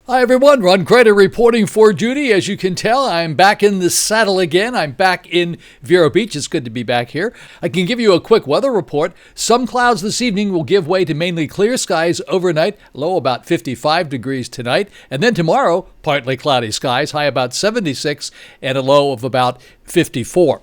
Hi everyone, Ron Crider reporting for duty. As you can tell, I'm back in the saddle again. I'm back in Vero Beach. It's good to be back here. I can give you a quick weather report. Some clouds this evening will give way to mainly clear skies overnight, low about 55 degrees tonight. And then tomorrow, partly cloudy skies, high about 76 and a low of about 54.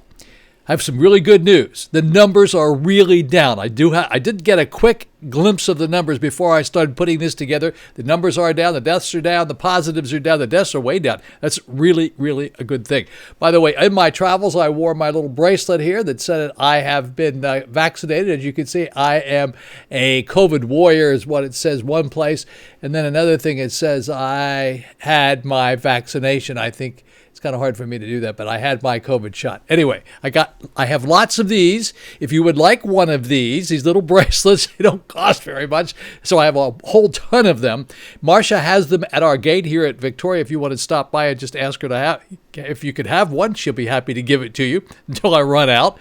I have some really good news. The numbers are really down. I did get a quick glimpse of the numbers before I started putting this together. The numbers are down, the deaths are down, the positives are down, the deaths are way down. That's really, really a good thing. By the way, in my travels, I wore my little bracelet here that said I have been vaccinated. As you can see, I am a COVID warrior is what it says one place. And then another thing, it says I had my vaccination. I think it's kind of hard for me to do that, but I had my COVID shot. Anyway, I have lots of these. If you would like one of these little bracelets, they don't cost very much. So I have a whole ton of them. Marcia has them at our gate here at Victoria. If you want to stop by and just ask her to have, if you could have one, she'll be happy to give it to you until I run out.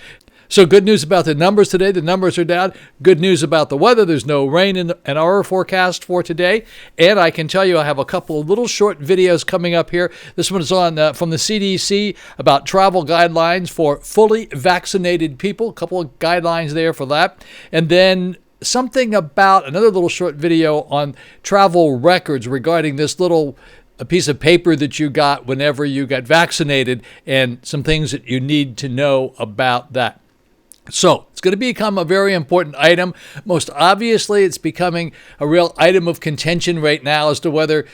So good news about the numbers today. The numbers are down. Good news about the weather. There's no rain in our forecast for today. And I can tell you I have a couple of little short videos coming up here. This one is on from the CDC about travel guidelines for fully vaccinated people. A couple of guidelines there for that. And then something about another little short video on travel records regarding this little a piece of paper that you got whenever you got vaccinated and some things that you need to know about that. So it's going to become a very important item. Most obviously, it's becoming a real item of contention right now as to whether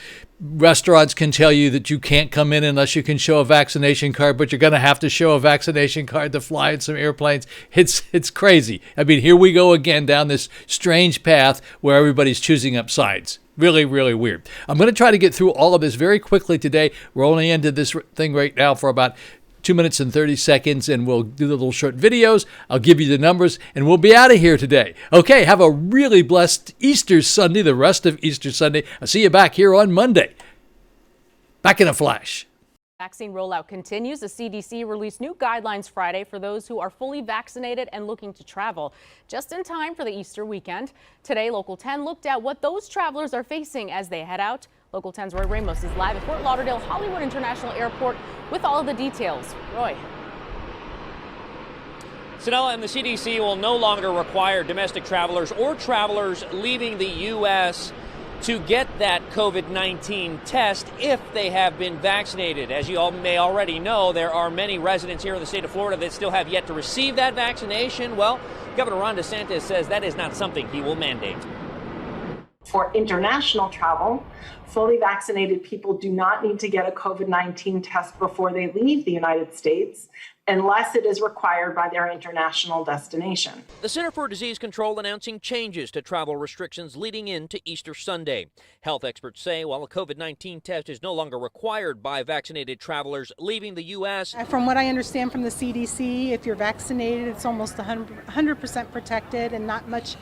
restaurants can tell you that you can't come in unless you can show a vaccination card, but you're going to have to show a vaccination card to fly in some airplanes. It's crazy. I mean, here we go again down this strange path where everybody's choosing up sides. Really, really weird. I'm going to try to get through all of this very quickly today. We're only into this thing right now for about 2 minutes and 30 seconds, and we'll do the little short videos. I'll give you the numbers, and we'll be out of here today. Okay, have a really blessed Easter Sunday, the rest of Easter Sunday. I'll see you back here on Monday. Back in a flash. Vaccine rollout continues. The CDC released new guidelines Friday for those who are fully vaccinated and looking to travel, just in time for the Easter weekend. Today, Local 10 looked at what those travelers are facing as they head out. Local 10's Roy Ramos is live at Fort Lauderdale Hollywood International Airport with all of the details. Roy. Sanella, and the CDC will no longer require domestic travelers or travelers leaving the U.S. to get that COVID-19 test if they have been vaccinated. As you all may already know, there are many residents here in the state of Florida that still have yet to receive that vaccination. Well, Governor Ron DeSantis says that is not something he will mandate. For international travel, fully vaccinated people do not need to get a COVID-19 test before they leave the United States unless it is required by their international destination. The Center for Disease Control announcing changes to travel restrictions leading into Easter Sunday. Health experts say while a COVID-19 test is no longer required by vaccinated travelers leaving the U.S. From what I understand from the CDC, if you're vaccinated, it's almost 100% protected and not much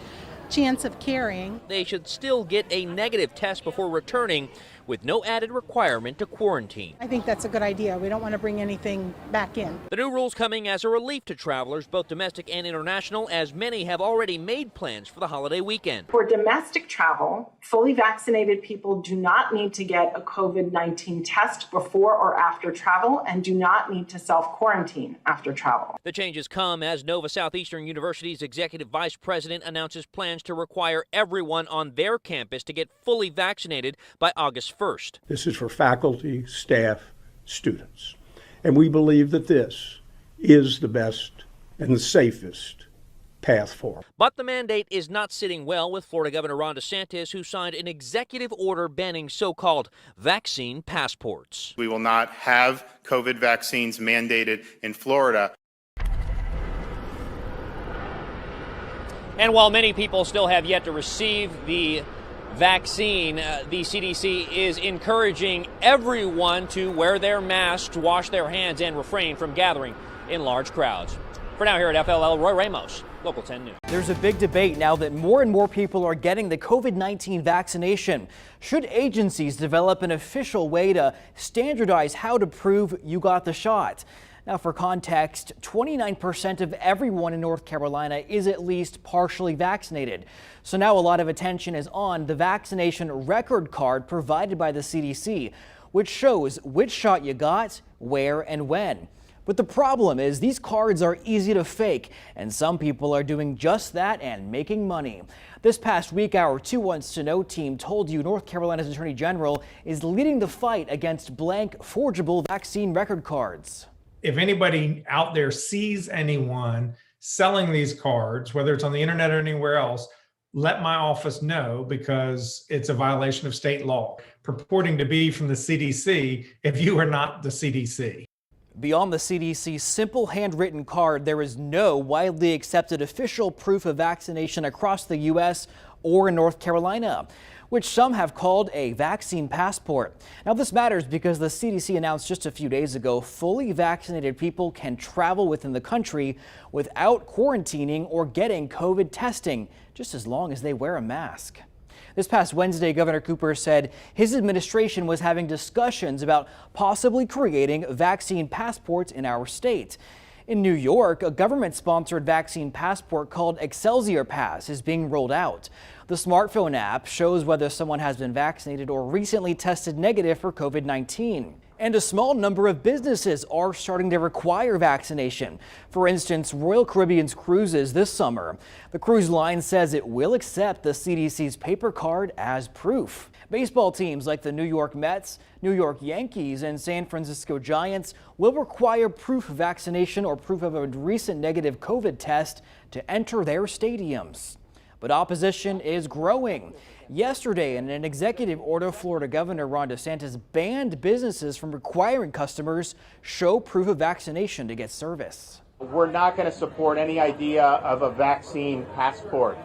chance of carrying. They should still get a negative test before returning with no added requirement to quarantine. I think that's a good idea. We don't want to bring anything back in. The new rules coming as a relief to travelers, both domestic and international, as many have already made plans for the holiday weekend. For domestic travel, fully vaccinated people do not need to get a COVID-19 test before or after travel and do not need to self-quarantine after travel. The changes come as Nova Southeastern University's executive vice president announces plans to require everyone on their campus to get fully vaccinated by August 1st. This is for faculty, staff, students. And we believe that this is the best and the safest path forward. But the mandate is not sitting well with Florida Governor Ron DeSantis, who signed an executive order banning so-called vaccine passports. We will not have COVID vaccines mandated in Florida. And while many people still have yet to receive the vaccine, the CDC is encouraging everyone to wear their masks, wash their hands, and refrain from gathering in large crowds. For now, here at FLL, Roy Ramos, Local 10 News. There's a big debate now that more and more people are getting the COVID-19 vaccination. Should agencies develop an official way to standardize how to prove you got the shot? Now, for context, 29% of everyone in North Carolina is at least partially vaccinated. So now a lot of attention is on the vaccination record card provided by the CDC, which shows which shot you got, where, and when. But the problem is these cards are easy to fake, and some people are doing just that and making money. This past week, our 2 Wants to Know team told you North Carolina's Attorney General is leading the fight against blank forgeable vaccine record cards. If anybody out there sees anyone selling these cards, whether it's on the internet or anywhere else, let my office know, because it's a violation of state law, purporting to be from the CDC if you are not the CDC. Beyond the CDC's simple handwritten card, there is no widely accepted official proof of vaccination across the U.S. or in North Carolina, which some have called a vaccine passport. Now, this matters because the CDC announced just a few days ago fully vaccinated people can travel within the country without quarantining or getting COVID testing, just as long as they wear a mask. This past Wednesday, Governor Cooper said his administration was having discussions about possibly creating vaccine passports in our state. In New York, a government-sponsored vaccine passport called Excelsior Pass is being rolled out. The smartphone app shows whether someone has been vaccinated or recently tested negative for COVID-19. And a small number of businesses are starting to require vaccination. For instance, Royal Caribbean's cruises this summer. The cruise line says it will accept the CDC's paper card as proof. Baseball teams like the New York Mets, New York Yankees, and San Francisco Giants will require proof of vaccination or proof of a recent negative COVID test to enter their stadiums. But opposition is growing. Yesterday, in an executive order, Florida Governor Ron DeSantis banned businesses from requiring customers show proof of vaccination to get service. We're not going to support any idea of a vaccine passport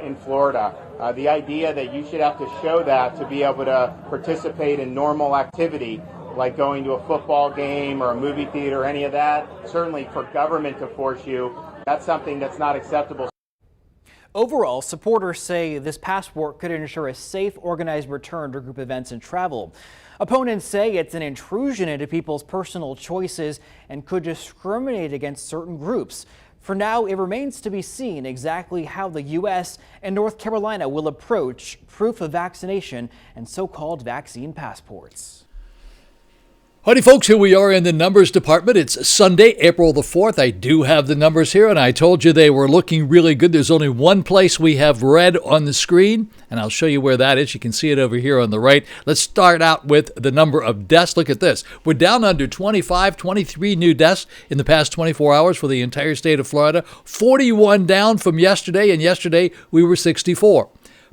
in Florida. The idea that you should have to show that to be able to participate in normal activity, like going to a football game or a movie theater or any of that, certainly for government to force you, that's something that's not acceptable. Overall, supporters say this passport could ensure a safe, organized return to group events and travel. Opponents say it's an intrusion into people's personal choices and could discriminate against certain groups. For now, it remains to be seen exactly how the U.S. and North Carolina will approach proof of vaccination and so-called vaccine passports. Howdy folks, here we are in the numbers department. It's Sunday, April the 4th. I do have the numbers here, and I told you they were looking really good. There's only one place we have red on the screen, and I'll show you where that is. You can see it over here on the right. Let's start out with the number of deaths. Look at this. We're down under 23 new deaths in the past 24 hours for the entire state of Florida. 41 down from yesterday, and yesterday we were 64.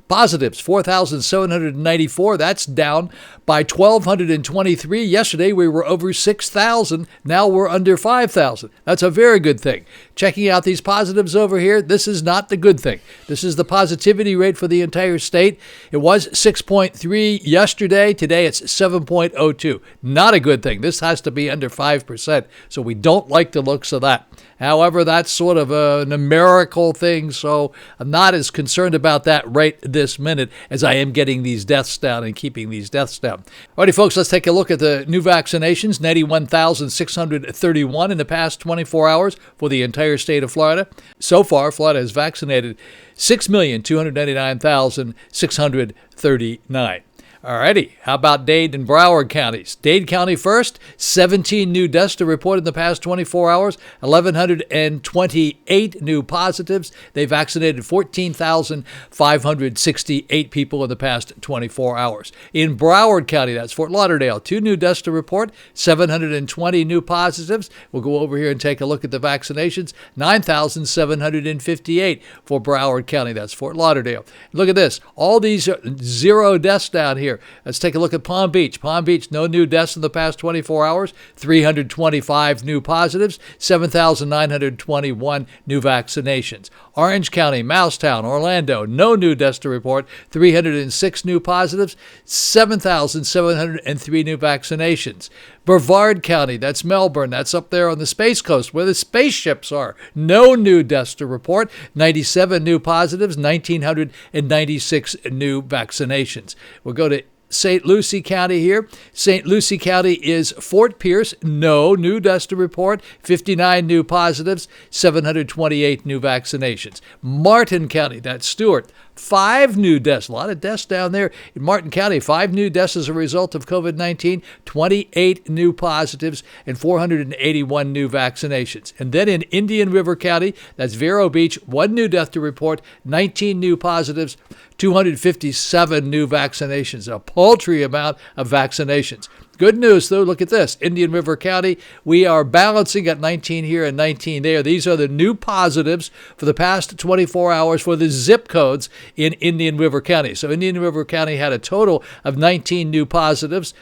Positives, 4,794. That's down by 1,223. Yesterday, we were over 6,000. Now we're under 5,000. That's a very good thing. Checking out these positives over here, this is not the good thing. This is the positivity rate for the entire state. It was 6.3 yesterday. Today, it's 7.02. Not a good thing. This has to be under 5%. So we don't like the looks of that. However, that's sort of a numerical thing, so I'm not as concerned about that right this minute as I am getting these deaths down and keeping these deaths down. Alrighty, folks, let's take a look at the new vaccinations. 91,631 in the past 24 hours for the entire state of Florida. So far, Florida has vaccinated 6,299,639. Alrighty, how about Dade and Broward counties? Dade County first, 17 new deaths to report in the past 24 hours, 1,128 new positives. They vaccinated 14,568 people in the past 24 hours. In Broward County, that's Fort Lauderdale, 2 new deaths to report, 720 new positives. We'll go over here and take a look at the vaccinations, 9,758 for Broward County, that's Fort Lauderdale. Look at this, all these 0 deaths down here. Let's take a look at Palm Beach. Palm Beach, no new deaths in the past 24 hours, 325 new positives, 7,921 new vaccinations. Orange County, Mousetown, Orlando, no new deaths to report, 306 new positives, 7,703 new vaccinations. Brevard County, that's Melbourne, that's up there on the Space Coast where the spaceships are. No new deaths to report, 97 new positives, 1,996 new vaccinations. We'll go to St. Lucie County here. St. Lucie County is Fort Pierce. No new deaths to report. 59 new positives. 728 new vaccinations. Martin County, that's Stewart. 5 new deaths. A lot of deaths down there in Martin County. 5 new deaths as a result of COVID-19. 28 new positives and 481 new vaccinations. And then in Indian River County, that's Vero Beach, 1 new death to report. 19 new positives. 257 new vaccinations, a paltry amount of vaccinations. Good news, though, look at this. Indian River County, we are balancing at 19 here and 19 there. These are the new positives for the past 24 hours for the zip codes in Indian River County. So Indian River County had a total of 19 new positives.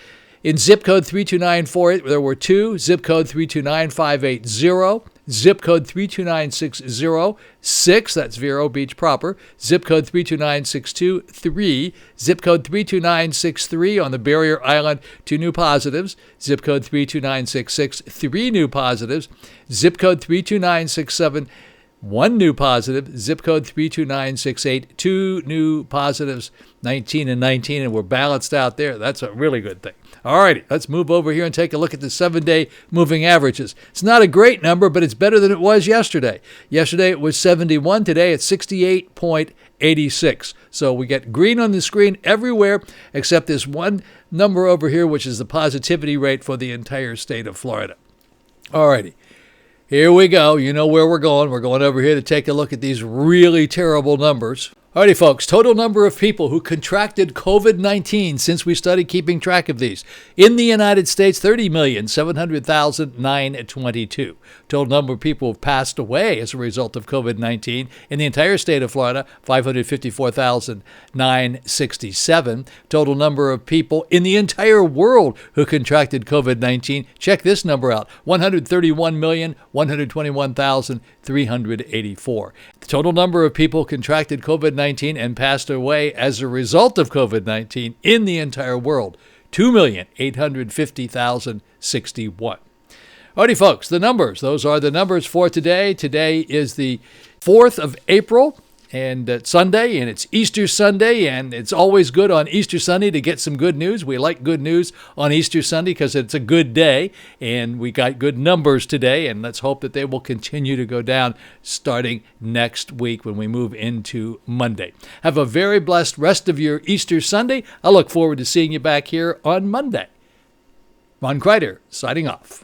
In zip code 32948, there were 2. Zip code 329580. Zip code 32960, 6, that's Vero Beach proper. Zip code 32962, 3. Zip code 32963 on the Barrier Island, 2 new positives. Zip code 32966, 3 new positives. Zip code 32967, 1 new positive. Zip code 32968, 2 new positives, 19 and 19, and we're balanced out there. That's a really good thing. All righty, let's move over here and take a look at the 7-day moving averages. It's not a great number, but it's better than it was yesterday. Yesterday it was 71. Today it's 68.86. So we get green on the screen everywhere except this one number over here, which is the positivity rate for the entire state of Florida. All righty. Here we go. You know where we're going. We're going over here to take a look at these really terrible numbers. Alrighty, folks, total number of people who contracted COVID-19 since we started keeping track of these. In the United States, 30,700,922. Total number of people who have passed away as a result of COVID-19. In the entire state of Florida, 554,967. Total number of people in the entire world who contracted COVID-19. Check this number out, 131,121,384. The total number of people contracted COVID-19 and passed away as a result of COVID-19 in the entire world, 2,850,061. Alrighty, folks, the numbers. Those are the numbers for today. Today is the 4th of April, and it's Sunday, and it's Easter Sunday, and it's always good on Easter Sunday to get some good news. We like good news on Easter Sunday because it's a good day, and we got good numbers today, and let's hope that they will continue to go down starting next week when we move into Monday. Have a very blessed rest of your Easter Sunday. I look forward to seeing you back here on Monday. Ron Crider, signing off.